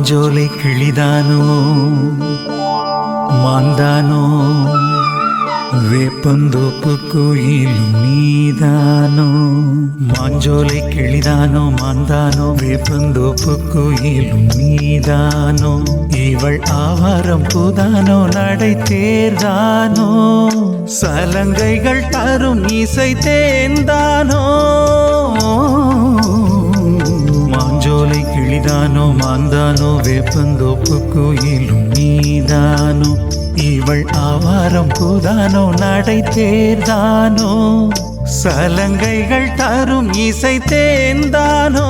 மாஞ்சோலை கிளிதானோ மாந்தானோ வேப்பந்தோப்பு கோயிலும் நீதானோ மாஞ்சோலை கிளிதானோ மாந்தானோ வேப்பந்தோப்பு கோயிலும் நீதானோ இவள் ஆவாரம் பூதானோ நடை தேர்தானோ சலங்கைகள் தரும் இசை தேர்ந்தானோ மாஞ்சோலை கிளிதானோ மாந்தானோ வேப்பந்தோப்பு கோயிலும் நீதானோ இவள் ஆவாரம் பூதானோ நடை தேர்தானோ சலங்கைகள் தரும் இசை தேர்ந்தானோ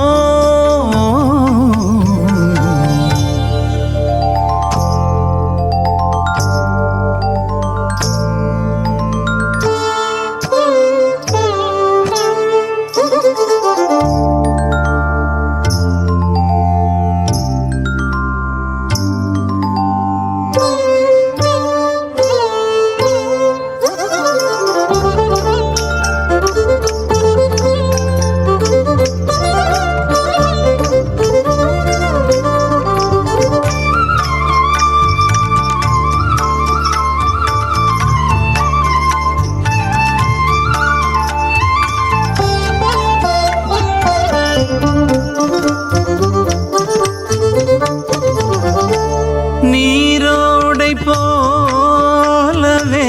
நீரோடை போலவே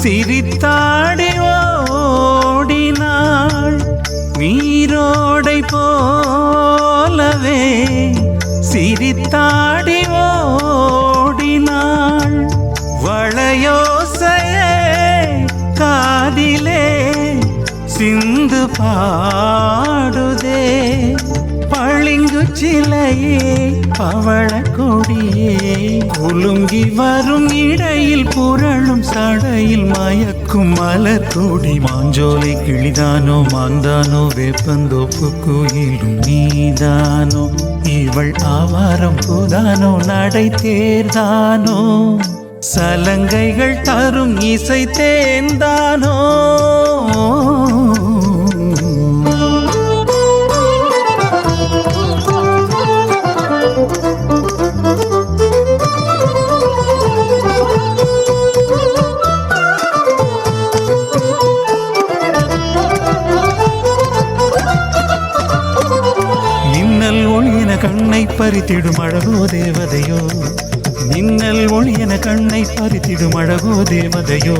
சிரித்தாடி ஓடினாள் நீரோடை போலவே சிரித்தாடி ஓடினாள் வளையோசையே காதிலே சிந்து பாடுதே பளிங்கு சிலையே பவள கொடியே குலுங்கி வரும் இடையில் புரளும் சடையில் மயக்கும் மலர் கொடி மாஞ்சோலை கிளிதானோ மாந்தானோ வேப்பந்தோப்பு கோயிலும் நீதானோ இவள் ஆவாரம் பூதானோ நடை தேர்தானோ சலங்கைகள் தரும் இசை தேர்ந்தானோ மின்னல் ஒளியன கண்ணை பறித்திடும் அழகோ தேவதையோ மின்னல் ஒளியன கண்ணை பறித்திடும் அழகோ தேவதையோ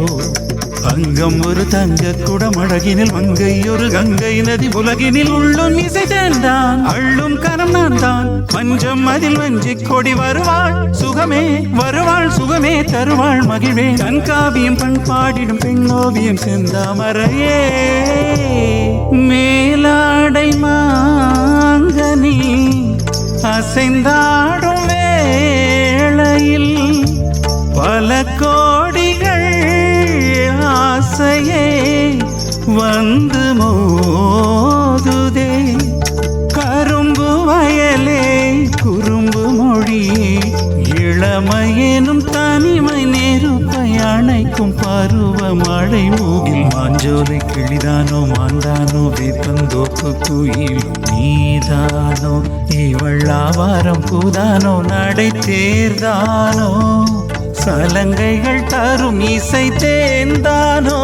அங்கம் ஒரு தங்க குடமழகினில் மங்கை ஒரு கங்கை நதி உலகினில் உள்ளும் இசை சேர்ந்தான் அள்ளும் கரம் நான் தான் மஞ்சம் அதில் வஞ்சி கொடி வருவாள் சுகமே தருவாள் மகிழ்வே கண்காவியம் பண்பாடிடும் பெண்ணோவியம் செந்தாமரையே மேலாடை மாங்கனி அசைந்தாடும் வேளையில் பல கோடிகள் ஆசையே வந்து மோதுதே கரும்பு வயலே குறும்பு மொழியே இளமையேனும் தனிமை நெருப்பை அணைக்கும் பருவ மழை மூகில் மாஞ்சோலை கிளிதானோ மாந்தானோ வேப்பந்தோப்பு கோயிலும் நீதானோ இவள் ஆவாரம் பூதானோ நடை தேர்தானோ சலங்கைகள் தரும் இசை தேர்ந்தானோ